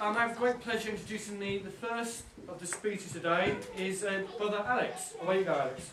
I have great pleasure introducing the first of the speeches today is Brother Alex. Away you go, Alex.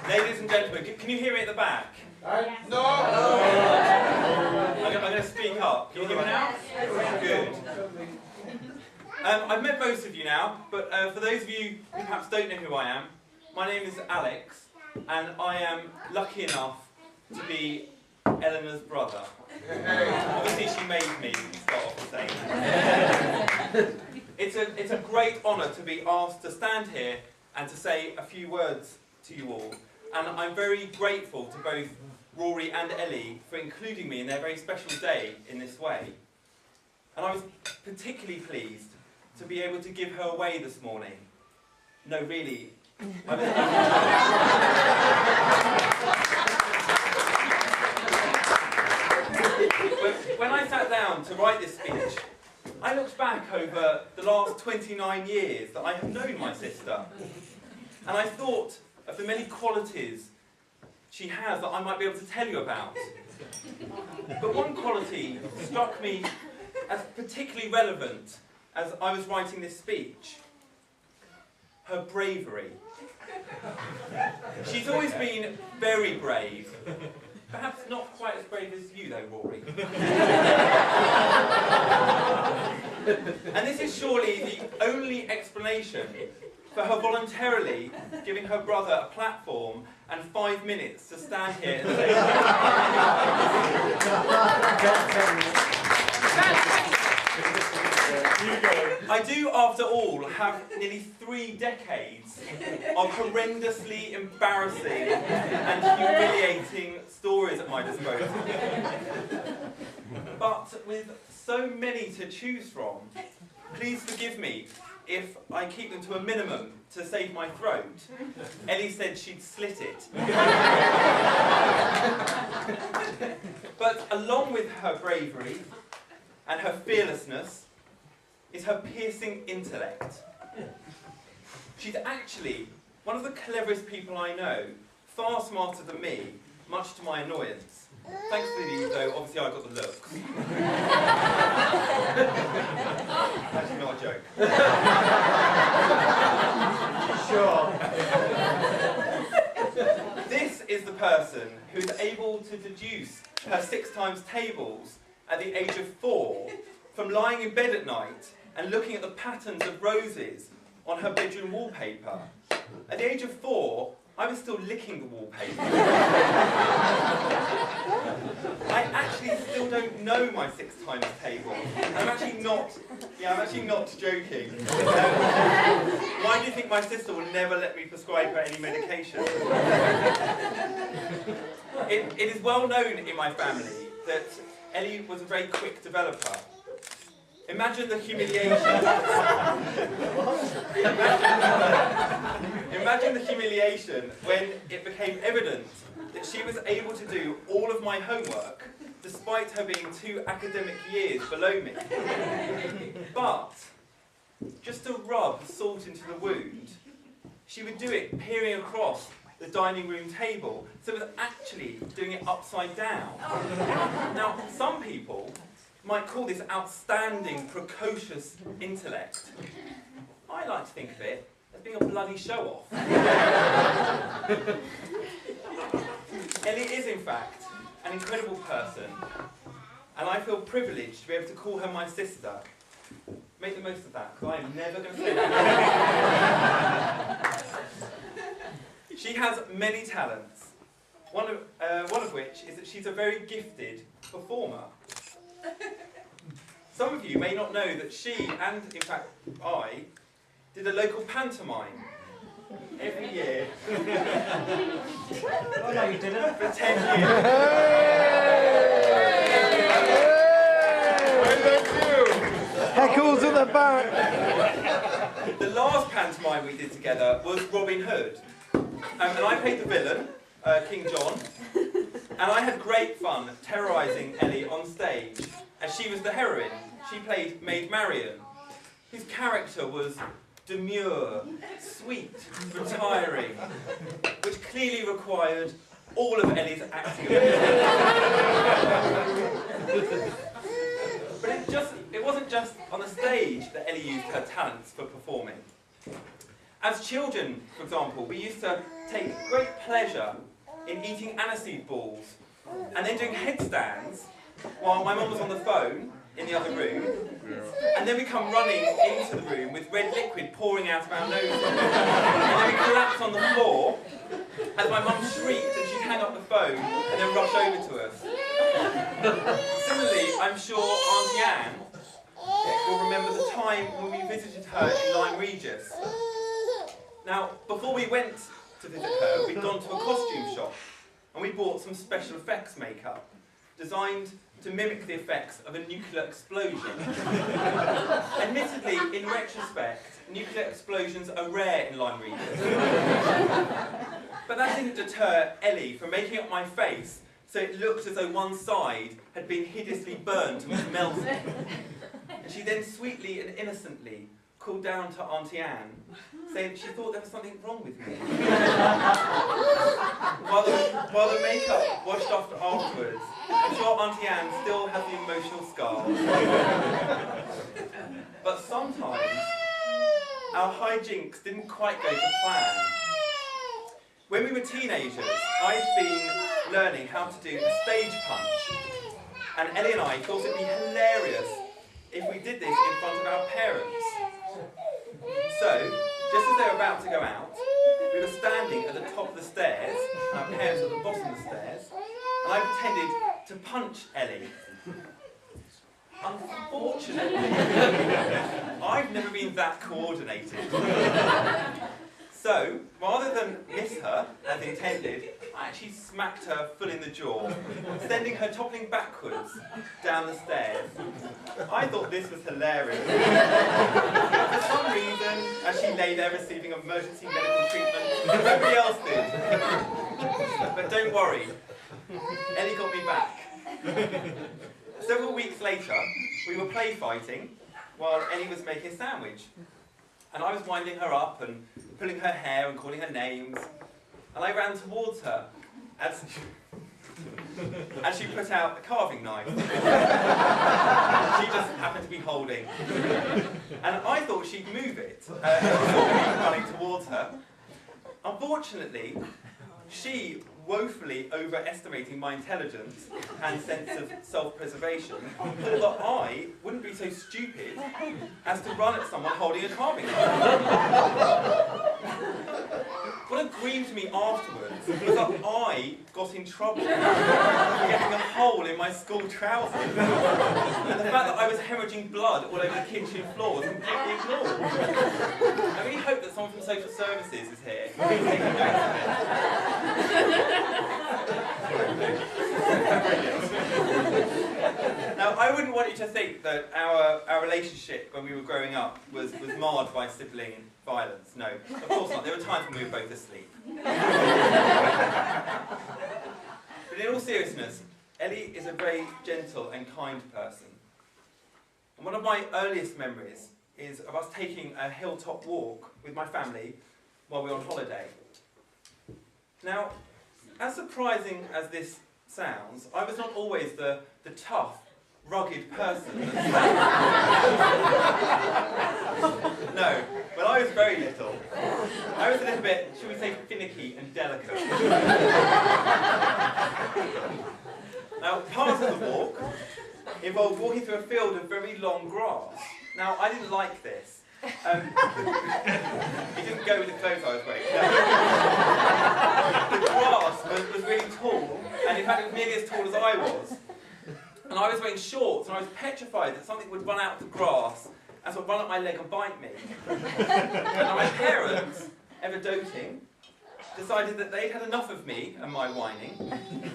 Ladies and gentlemen, can you hear me at the back? No! I'm going to speak up. Can you hear me now? Good. I've met most of you now, but for those of you who perhaps don't know who I am, my name is Alex, and I am lucky enough to be Eleanor's brother. Obviously she made me start off with saying that. It's a great honour to be asked to stand here and to say a few words to you all. And I'm very grateful to both Rory and Ellie for including me in their very special day in this way. And I was particularly pleased to be able to give her away this morning. No, really. But when I sat down to write this speech, I looked back over the last 29 years that I have known my sister. And I thought of the many qualities she has that I might be able to tell you about. But one quality struck me as particularly relevant as I was writing this speech: her bravery. She's always been very brave. Perhaps not quite as brave as you though, Rory. And this is surely the only explanation for her voluntarily giving her brother a platform and 5 minutes to stand here and say I do, after all, have nearly 3 decades of horrendously embarrassing and humiliating stories at my disposal. But with so many to choose from, please forgive me if I keep them to a minimum to save my throat. Ellie said she'd slit it. But along with her bravery and her fearlessness is her piercing intellect. She's actually one of the cleverest people I know, far smarter than me, much to my annoyance. Thankfully, though, obviously I got the looks. Actually, not a joke. Sure. This is the person who's able to deduce her 6 times tables at the age of 4 from lying in bed at night and looking at the patterns of roses on her bedroom wallpaper. At the age of 4, I was still licking the wallpaper. I actually still don't know my 6 times table. I'm actually not joking. Why do you think my sister will never let me prescribe her any medication? It is well known in my family that Ellie was a very quick developer. Imagine the humiliation. Imagine the humiliation when it became evident that she was able to do all of my homework despite her being 2 academic years below me. But, just to rub salt into the wound, she would do it peering across the dining room table, so it was actually doing it upside down. Now, some people might call this outstanding, precocious intellect. I like to think of it as being a bloody show-off. Ellie is, in fact, an incredible person, and I feel privileged to be able to call her my sister. Make the most of that, because I am never going to say that. She has many talents, one of which is that she's a very gifted performer. Some of you may not know that she, and in fact I, did a local pantomime every year Oh no, you didn't. for 10 years. Heckles at the back. The last pantomime we did together was Robin Hood. And I played the villain, King John, and I had great fun terrorising Ellie on stage, as she was the heroine. She played Maid Marian, whose character was demure, sweet, retiring, which clearly required all of Ellie's acting ability. But it wasn't just on the stage that Ellie used her talents for performing. As children, for example, we used to take great pleasure in eating aniseed balls and then doing headstands while my mum was on the phone in the other room, and then we come running into the room with red liquid pouring out of our noses, and then we collapse on the floor as my mum shrieked and she'd hang up the phone and then rush over to us. Similarly, I'm sure Auntie Anne will remember the time when we visited her in Lyme Regis. Now, before we went to visit her, we'd gone to a costume shop and we bought some special effects makeup designed to mimic the effects of a nuclear explosion. Admittedly, in retrospect, nuclear explosions are rare in Lyme Regis. But that didn't deter Ellie from making up my face so it looked as though one side had been hideously burnt and was melting. And she then sweetly and innocently called down to Auntie Anne, saying that she thought there was something wrong with me. While the makeup washed off afterwards, I'm sure Auntie Anne still has the emotional scars. But sometimes, our hijinks didn't quite go to plan. When we were teenagers, I'd been learning how to do a stage punch, and Ellie and I thought it'd be hilarious if we did this in front of our parents. So, just as they were about to go out, we were standing at the top of the stairs, and our parents were at the bottom of the stairs, and I pretended to punch Ellie. Unfortunately, I've never been that coordinated. So, rather than miss her, as intended, I actually smacked her full in the jaw, sending her toppling backwards down the stairs. I thought this was hilarious. For some reason, as she lay there receiving emergency medical treatment, nobody else did. But don't worry, Ellie got me back. Several weeks later, we were play fighting while Ellie was making a sandwich. And I was winding her up and pulling her hair and calling her names. And I ran towards her as she put out a carving knife. She just happened to be holding. And I thought she'd move it, running towards her. Unfortunately, she, woefully overestimating my intelligence and sense of self-preservation, thought that I wouldn't be so stupid as to run at someone holding a carving knife. What grieved me afterwards was that I got in trouble for getting a hole in my school trousers. And the fact that I was hemorrhaging blood all over the kitchen floor was completely ignored. I really hope that someone from social services is here taking notes of it. Now, I wouldn't want you to think that our relationship when we were growing up was marred by sibling violence. No, of course not. There were times when we were both asleep. But in all seriousness, Ellie is a very gentle and kind person. And one of my earliest memories is of us taking a hilltop walk with my family while we were on holiday. Now, as surprising as this sounds, I was not always the tough, rugged person. No, when I was very little, I was a little bit, shall we say, finicky and delicate. Now, part of the walk involved walking through a field of very long grass. Now, I didn't like this. It didn't go with the clothes I was wearing. The grass was really tall, and in fact it was nearly as tall as I was. And I was wearing shorts, and I was petrified that something would run out of the grass and sort of run up my leg and bite me. And my parents, ever doting, decided that they'd had enough of me and my whining,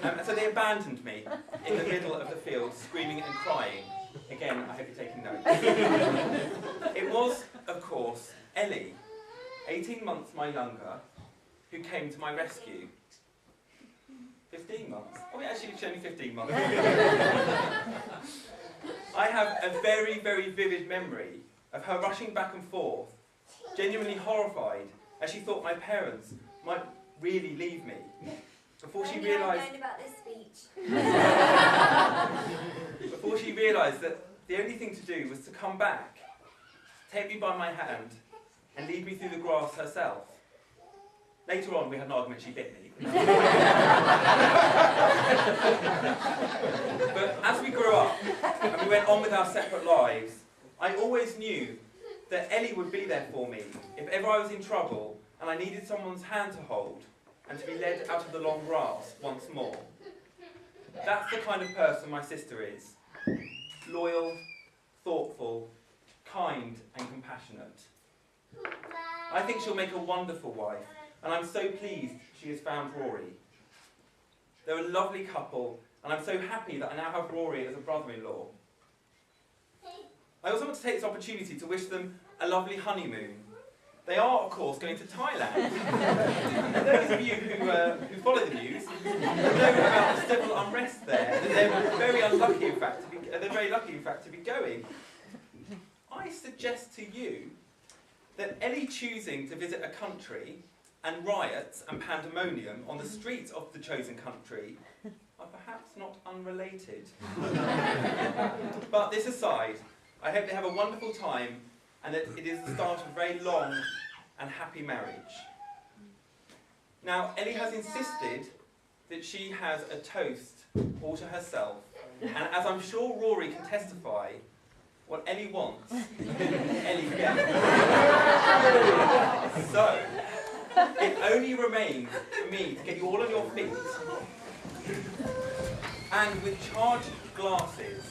and so they abandoned me in the middle of the field, screaming and crying. Again, I hope you're taking notes. It was, of course, Ellie, 18 months my younger, who came to my rescue. 15 months? Oh, yeah, actually, it's only 15 months. I have a very, very vivid memory of her rushing back and forth genuinely horrified, as she thought my parents might really leave me. Before she realised about this speech. before she realised that the only thing to do was to come back, take me by my hand, and lead me through the grass herself. Later on, we had an argument, she bit me. But as we grew up and we went on with our separate lives, I always knew that Ellie would be there for me if ever I was in trouble and I needed someone's hand to hold and to be led out of the long grass once more. That's the kind of person my sister is. Loyal, thoughtful, kind and compassionate. I think she'll make a wonderful wife, and I'm so pleased she has found Rory. They're a lovely couple, and I'm so happy that I now have Rory as a brother-in-law. I also want to take this opportunity to wish them a lovely honeymoon. They are, of course, going to Thailand. And those of you who follow the news know about the civil unrest there. They're very lucky, in fact, to be going. I suggest to you that Ellie choosing to visit a country and riots and pandemonium on the streets of the chosen country are perhaps not unrelated. But this aside, I hope they have a wonderful time and that it is the start of a very long and happy marriage. Now, Ellie has insisted that she has a toast all to herself, and as I'm sure Rory can testify, what Ellie wants, Ellie gets. So, it only remains for me to get you all on your feet, and with charged glasses,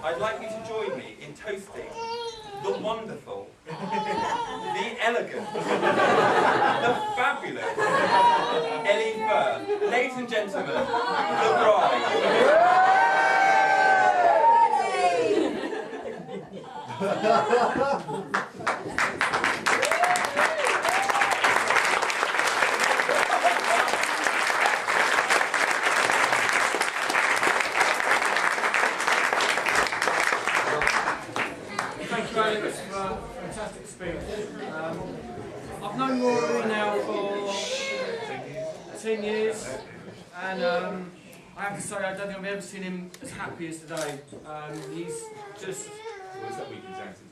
I'd like you to join me in toasting the wonderful, the elegant, the fabulous Ellie Firth. Ladies and gentlemen, the bride. Thank you, Alex, for a fantastic speech. I've known Rory now for 10 years, and I have to say I don't think I've ever seen him as happy as today. He's just... Was that week exactly?